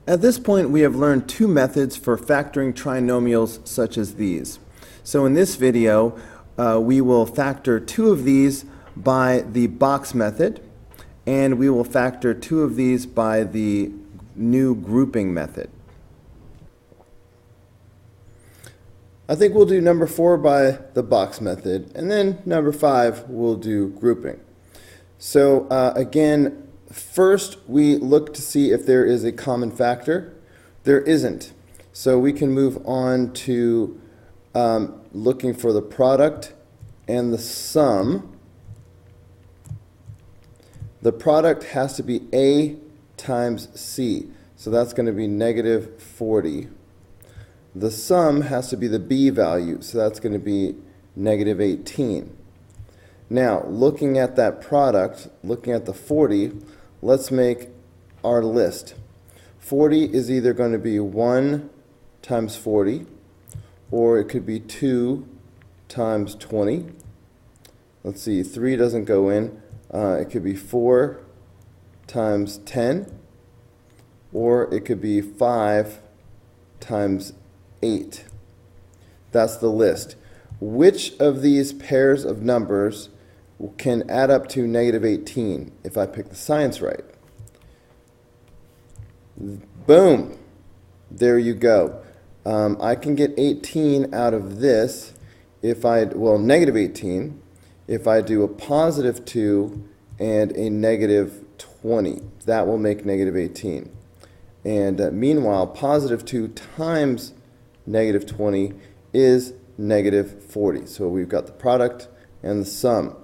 At this point, we have learned two methods for factoring trinomials such as these. So in this video, we will factor two of these by the box method, and we will factor two of these by the new grouping method. I think we'll do number 4 by the box method, and then number 5 we'll do grouping. So again, first we look to see if there is a common factor. There isn't. So we can move on to looking for the product and the sum. The product has to be A times C. So that's going to be negative 40. The sum has to be the B value. So that's going to be negative 18. Now, looking at that product, looking at the 40, let's make our list. 40 is either going to be 1 times 40, or it could be 2 times 20. Let's see, 3 doesn't go in. It could be 4 times 10, or it could be 5 times 8. That's the list. Which of these pairs of numbers can add up to negative 18 if I pick the signs right? Boom! There you go. I can get 18 out of this if negative 18, if I do a positive 2 and a negative 20. That will make negative 18. And meanwhile, positive 2 times negative 20 is negative 40. So we've got the product and the sum.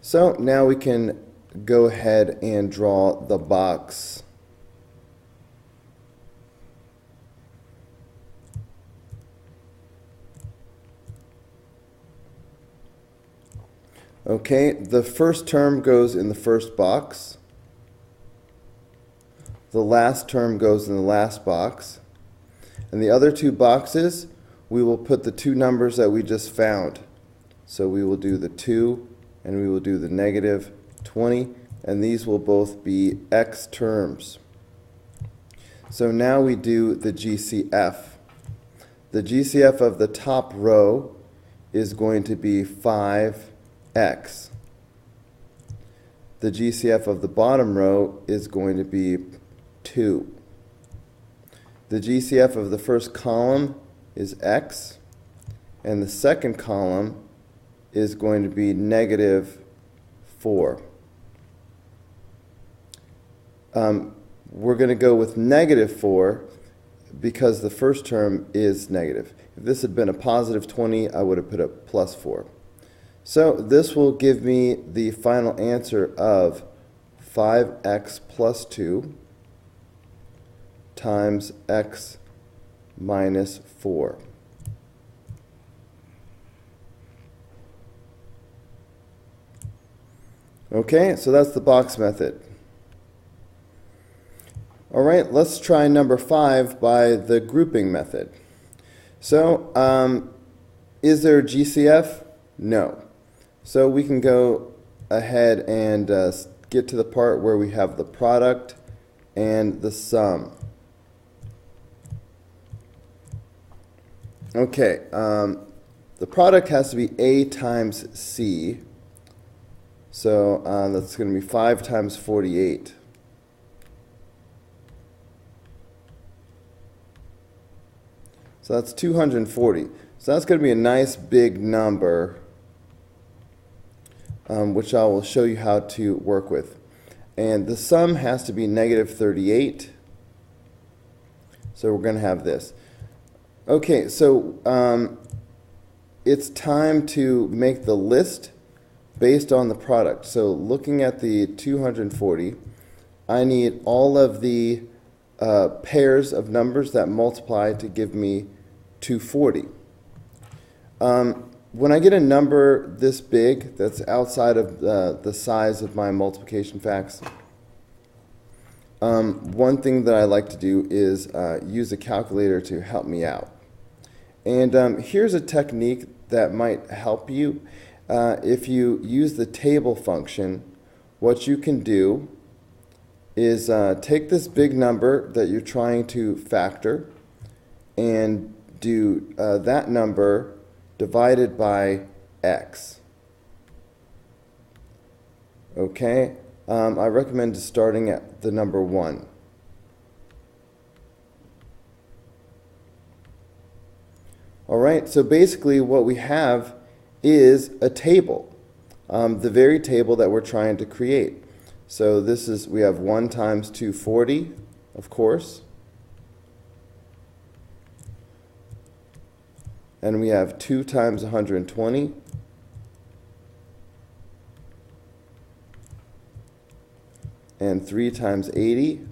So now we can go ahead and draw the box. Okay, the first term goes in the first box. The last term goes in the last box. And the other two boxes, we will put the two numbers that we just found. So we will do the 2 and we will do the negative 20, and these will both be x terms. So now we do the GCF. The GCF of the top row is going to be 5x. The GCF of the bottom row is going to be 2. The GCF of the first column is x, and the second column is going to be negative 4. We're going to go with negative 4 because the first term is negative. If this had been a positive 20, I would have put a plus 4. So this will give me the final answer of 5x plus 2 times x minus 4. Okay, so that's the box method. All right, let's try number 5 by the grouping method. So, is there a GCF? No. So we can go ahead and get to the part where we have the product and the sum. Okay, the product has to be A times C. So that's going to be 5 times 48. So that's 240. So that's going to be a nice big number, which I will show you how to work with. And the sum has to be negative 38. So we're going to have this. Okay, so it's time to make the list based on the product. So looking at the 240, I need all of the pairs of numbers that multiply to give me 240. When I get a number this big that's outside of the size of my multiplication facts, one thing that I like to do is use a calculator to help me out. And here's a technique that might help you. If you use the table function, what you can do is take this big number that you're trying to factor and do that number divided by x. Okay, I recommend starting at the number 1. All right, so basically what we have is a table, the very table that we're trying to create. So this is, we have 1 times 240, of course. And we have 2 times 120. And 3 times 80.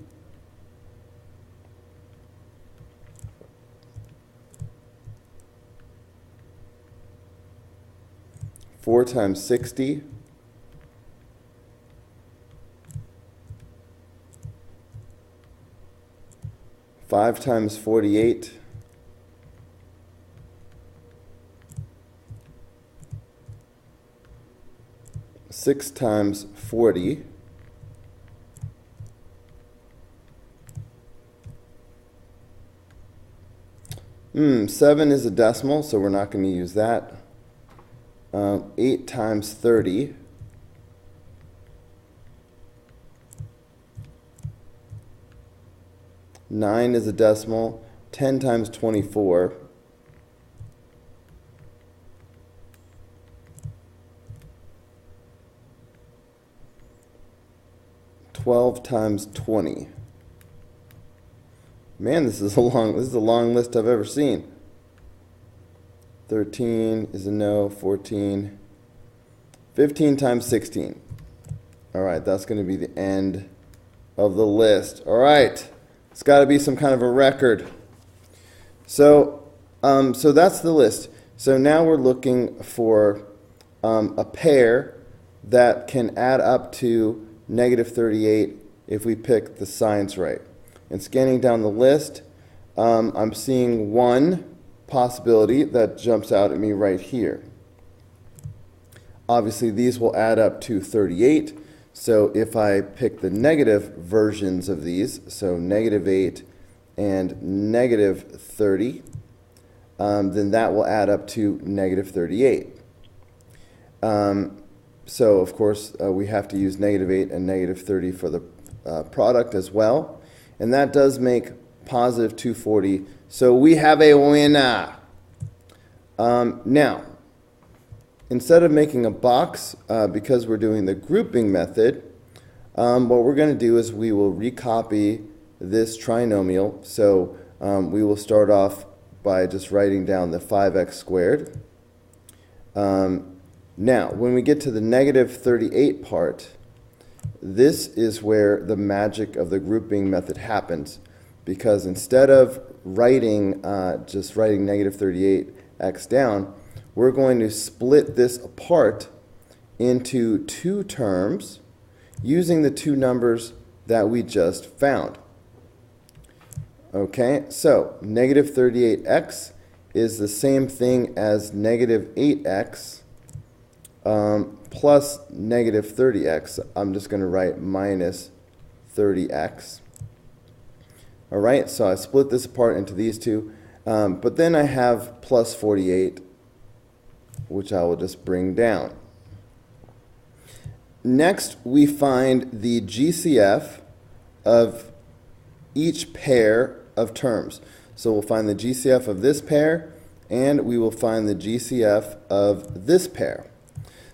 Four times 60. Five times 48. Six times 40. Seven is a decimal, so we're not going to use that. 8 times 30. Nine is a decimal. 10 times 24. 12 times 20. Man, this is a long list I've ever seen. 13 is a no, 14. 15 times 16. All right, that's going to be the end of the list. All right, it's got to be some kind of a record. So that's the list. So now we're looking for a pair that can add up to -38 if we pick the signs right. And scanning down the list, I'm seeing one possibility that jumps out at me right here. Obviously, these will add up to 38. So if I pick the negative versions of these, so -8 and -30, then that will add up to -38. So of course, we have to use -8 and -30 for the product as well. And that does make positive 240. So we have a winner. Now, instead of making a box, because we're doing the grouping method, what we're going to do is we will recopy this trinomial. So we will start off by just writing down the 5x squared. Now, when we get to the -38 part, this is where the magic of the grouping method happens, because instead of writing just writing -38x down, we're going to split this apart into 2 terms using the 2 numbers that we just found. Okay, so -38x is the same thing as -8x plus -30x. I'm just going to write minus 30x. All right, so I split this apart into these 2, but then I have plus 48, which I will just bring down. Next, we find the GCF of each pair of terms. So we'll find the GCF of this pair, and we will find the GCF of this pair.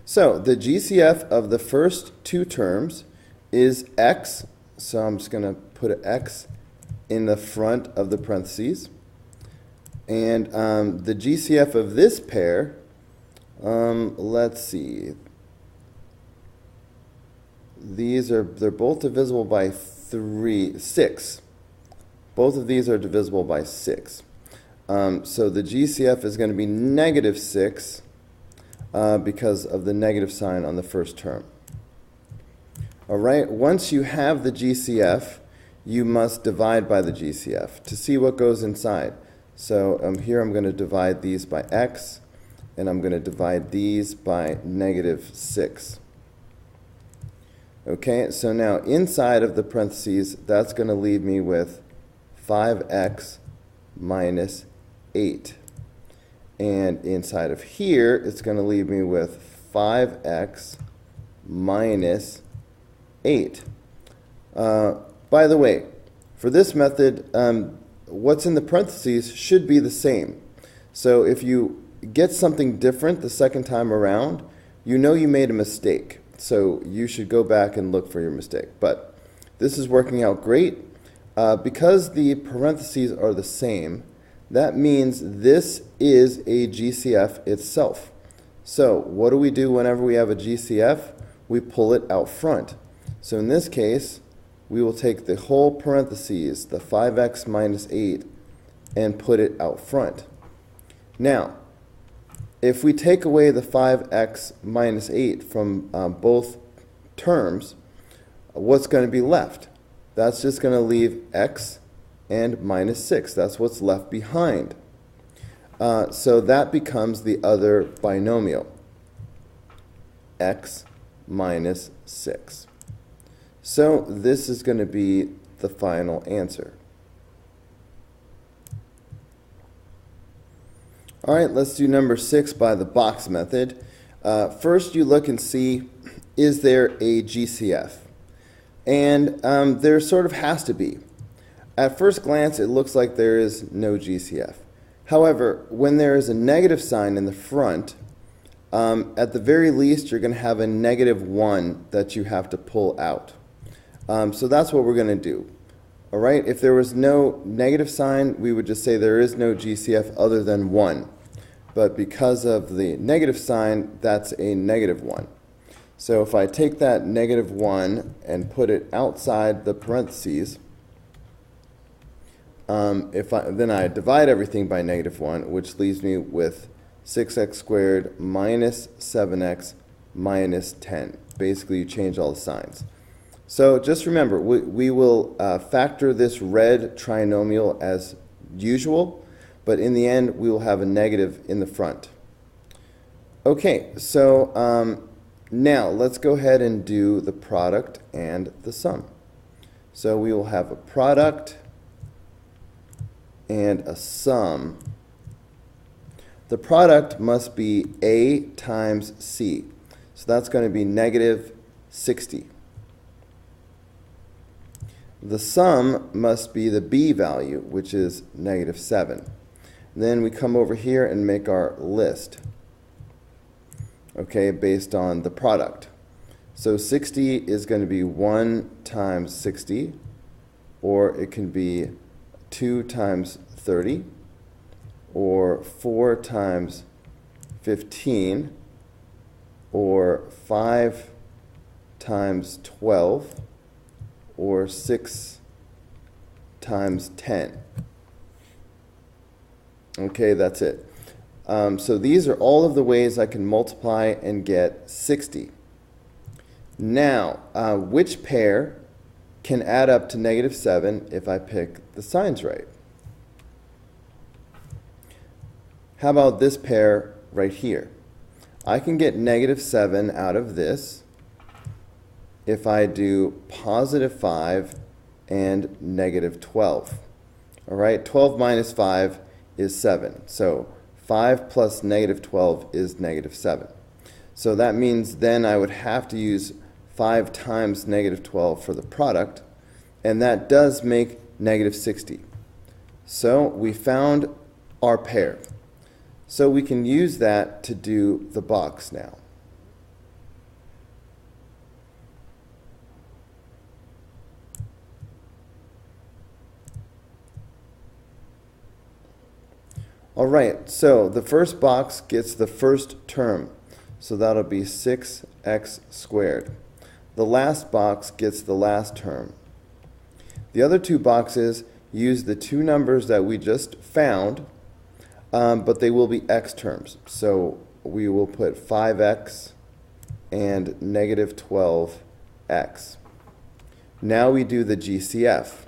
So the GCF of the first 2 terms is x, so I'm just going to put an x in the front of the parentheses. And the GCF of this pair, let's see, they're both divisible by 6. Both of these are divisible by 6. So the GCF is going to be -6 because of the negative sign on the first term. All right, once you have the GCF, you must divide by the GCF to see what goes inside. So here I'm going to divide these by x, and I'm going to divide these by -6. Okay, so now inside of the parentheses, that's going to leave me with 5x minus 8. And inside of here, it's going to leave me with 5x minus 8. By the way, for this method, what's in the parentheses should be the same. So if you get something different the second time around, you know you made a mistake. So you should go back and look for your mistake. But this is working out great. Because the parentheses are the same, that means this is a GCF itself. So what do we do whenever we have a GCF? We pull it out front. So in this case, we will take the whole parentheses, the 5x minus 8, and put it out front. Now, if we take away the 5x minus 8 from both terms, what's going to be left? That's just going to leave x and minus 6. That's what's left behind. So that becomes the other binomial, x minus 6. So this is going to be the final answer. All right, let's do number 6 by the box method. First, you look and see, is there a GCF? And there sort of has to be. At first glance, it looks like there is no GCF. However, when there is a negative sign in the front, at the very least, you're going to have a -1 that you have to pull out. So that's what we're going to do. All right, if there was no negative sign, we would just say there is no GCF other than 1. But because of the negative sign, that's a -1. So if I take that -1 and put it outside the parentheses, then I divide everything by -1, which leaves me with 6x squared minus 7x minus 10. Basically, you change all the signs. So just remember, we will factor this red trinomial as usual, but in the end, we will have a negative in the front. Okay, so now let's go ahead and do the product and the sum. So we will have a product and a sum. The product must be A times C. So that's going to be -60. The sum must be the B value, which is -7. Then we come over here and make our list, okay, based on the product. So 60 is going to be 1 times 60, or it can be 2 times 30, or 4 times 15, or 5 times 12, or 6 times 10. Okay, that's it. So these are all of the ways I can multiply and get 60. Now, which pair can add up to -7 if I pick the signs right? How about this pair right here? I can get -7 out of this if I do +5 and -12. All right, 12 minus 5 is 7. So 5 plus -12 is -7. So that means then I would have to use 5 times -12 for the product, and that does make -60. So we found our pair. So we can use that to do the box now. All right, so the first box gets the first term, so that'll be 6x squared. The last box gets the last term. The other two boxes use the two numbers that we just found, but they will be x terms. So we will put 5x and -12x. Now we do the GCF.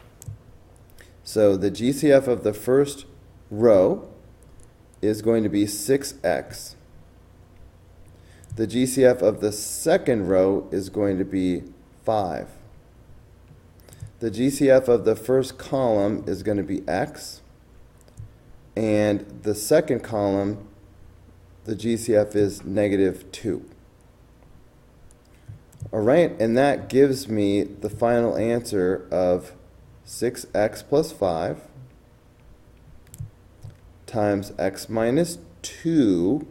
So the GCF of the first row is going to be 6x. The GCF of the second row is going to be 5. The GCF of the first column is going to be x, and the second column, the GCF is negative 2. All right, and that gives me the final answer of 6x plus 5 times x minus 2,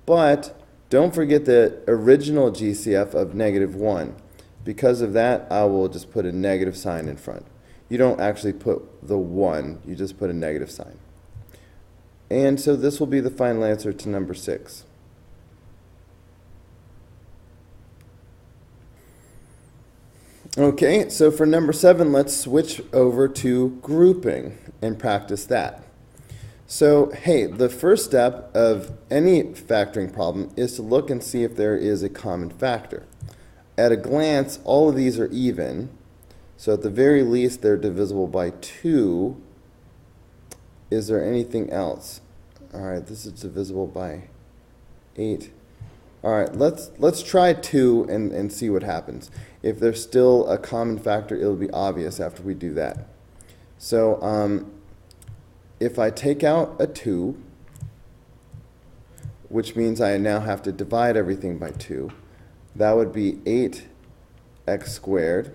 but don't forget the original GCF of negative 1. Because of that, I will just put a negative sign in front. You don't actually put the 1, you just put a negative sign. And so this will be the final answer to number 6. Okay, so for number 7, let's switch over to grouping and practice that. So, hey, the first step of any factoring problem is to look and see if there is a common factor. At a glance, all of these are even, so at the very least they're divisible by 2. Is there anything else? All right, this is divisible by 8. All right, let's try 2 and see what happens. If there's still a common factor, it'll be obvious after we do that. So if I take out a 2, which means I now have to divide everything by 2, that would be 8x squared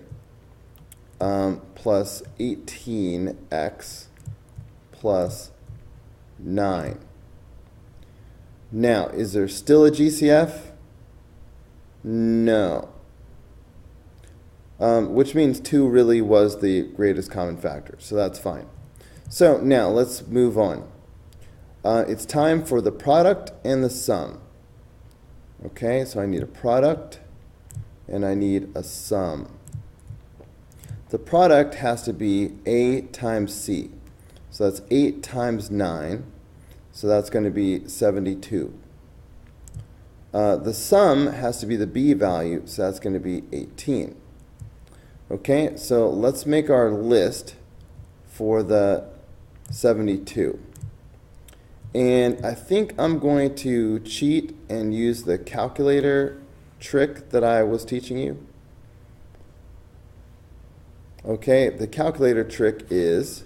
plus 18x plus 9. Now, is there still a GCF? No. Which means 2 really was the greatest common factor, so that's fine. So now let's move on. It's time for the product and the sum. Okay, so I need a product and I need a sum. The product has to be A times C. So that's 8 times 9. So that's going to be 72. The sum has to be the B value, so that's going to be 18. Okay, so let's make our list for the 72. And I think I'm going to cheat and use the calculator trick that I was teaching you. Okay, the calculator trick is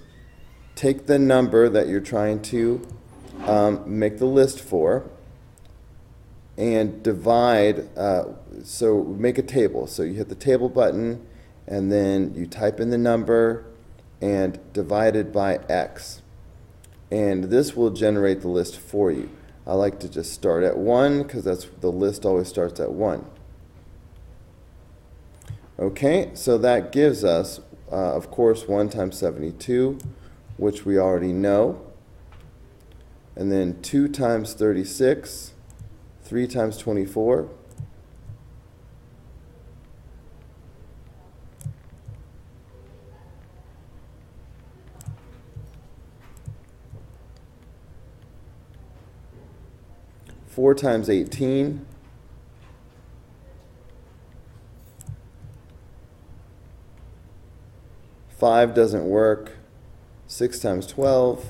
take the number that you're trying to make the list for and divide, so make a table. So you hit the table button and then you type in the number and divide it by x. And this will generate the list for you. I like to just start at 1 because that's the list always starts at 1. Okay, so that gives us, of course, 1 times 72, which we already know. And then 2 times 36, 3 times 24. Four times 18, 5 doesn't work, 6 times 12,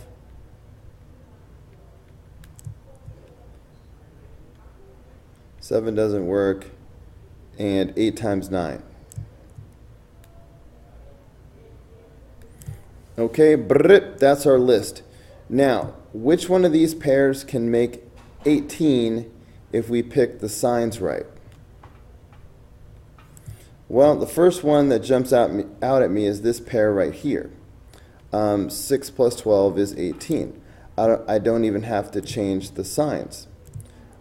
7 doesn't work, and 8 times 9. Okay, that's our list. Now, which one of these pairs can make 18 if we pick the signs right? Well, the first one that jumps out at me is this pair right here. 6 plus 12 is 18. I don't even have to change the signs.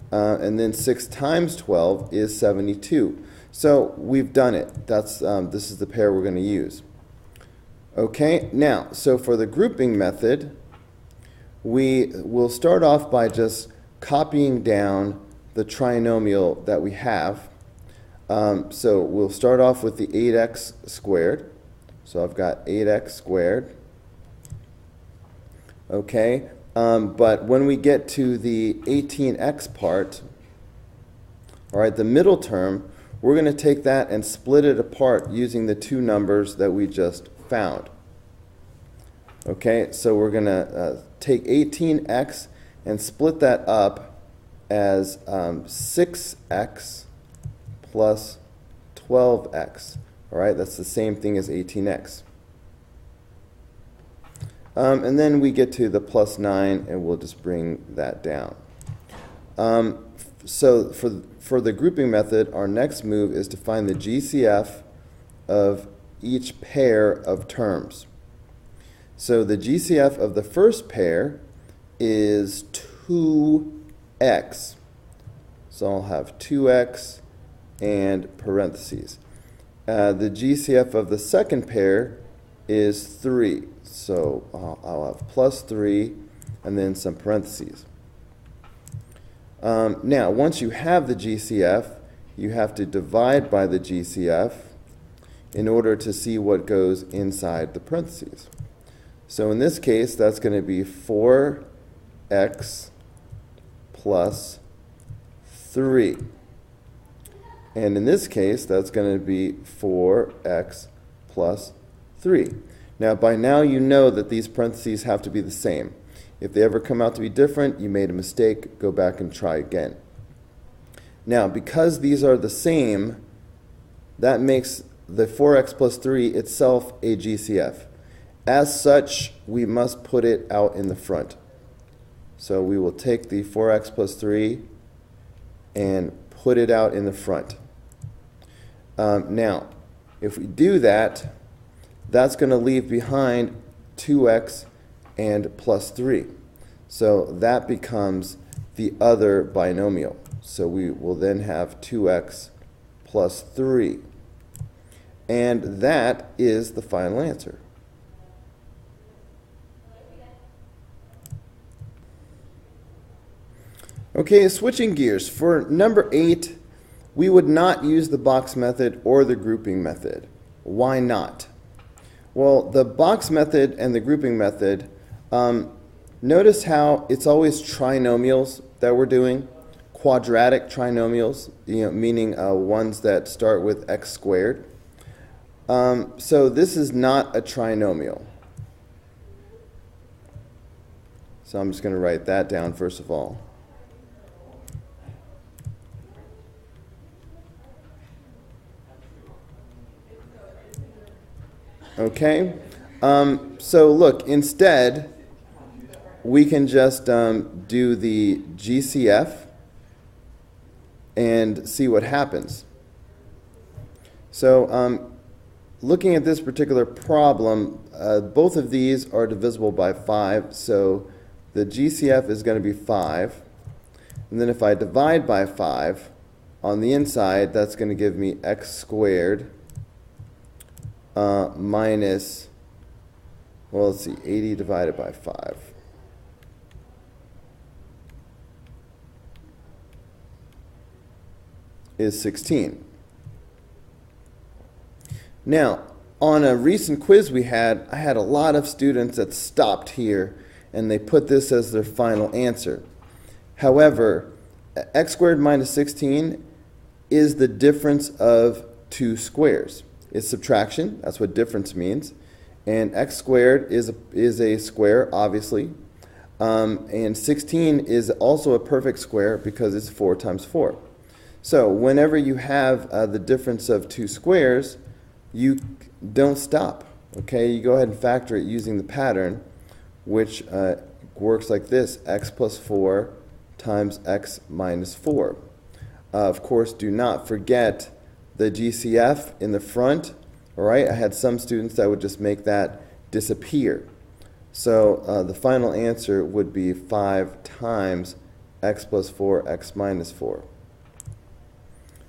And then 6 times 12 is 72. So we've done it. This is the pair we're going to use. Okay, now, so for the grouping method, we will start off by just copying down the trinomial that we have. So we'll start off with the 8x squared. So I've got 8x squared. Okay, but when we get to the 18x part, all right, the middle term, we're going to take that and split it apart using the two numbers that we just found. Okay, so we're going to take 18x and split that up as 6x plus 12x. All right, that's the same thing as 18x. And then we get to the plus 9, and we'll just bring that down. So for the grouping method, our next move is to find the GCF of each pair of terms. So the GCF of the first pair is 2x. So I'll have 2x and parentheses. The GCF of the second pair is 3. So I'll have plus 3 and then some parentheses. Now, once you have the GCF, you have to divide by the GCF in order to see what goes inside the parentheses. So in this case, that's going to be 4x plus 3. And in this case, that's going to be 4x plus 3. Now, by now, you know that these parentheses have to be the same. If they ever come out to be different, you made a mistake, go back and try again. Now, because these are the same, that makes the 4x plus 3 itself a GCF. As such, we must put it out in the front. So we will take the 4x plus 3 and put it out in the front. Now, if we do that, that's going to leave behind 2x and plus 3. So that becomes the other binomial. So we will then have 2x plus 3. And that is the final answer. Okay, switching gears. For number 8, we would not use the box method or the grouping method. Why not? Well, the box method and the grouping method, notice how it's always trinomials that we're doing, quadratic trinomials, meaning ones that start with x squared. So this is not a trinomial. So I'm just going to write that down first of all. Okay, so look, instead, we can just do the GCF and see what happens. So looking at this particular problem, both of these are divisible by 5, so the GCF is going to be 5. And then if I divide by 5, on the inside, that's going to give me x squared minus, well, let's see, 80 divided by 5. Is 16. Now, on a recent quiz we had, I had a lot of students that stopped here and they put this as their final answer. However, x squared minus 16 is the difference of two squares. It's subtraction, that's what difference means. And x squared is a square, obviously. And 16 is also a perfect square because it's 4 times 4. So whenever you have the difference of two squares, you don't stop. Okay, you go ahead and factor it using the pattern, which works like this: x plus 4 times x minus 4. Of course, do not forget the GCF in the front. All right, I had some students that would just make that disappear. So the final answer would be 5 times x plus 4, x minus 4.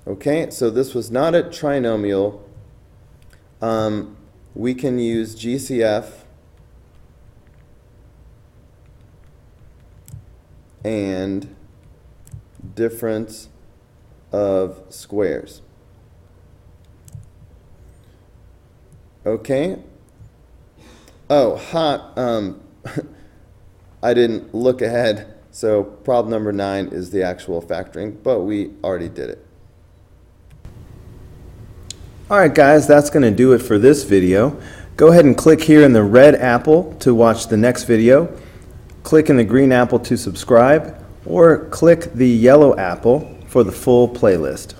Okay, so this was not a trinomial. We can use GCF and difference of squares. Okay. Oh, I didn't look ahead, so problem number 9 is the actual factoring, but we already did it. Alright guys, that's going to do it for this video. Go ahead and click here in the red apple to watch the next video. Click in the green apple to subscribe, or click the yellow apple for the full playlist.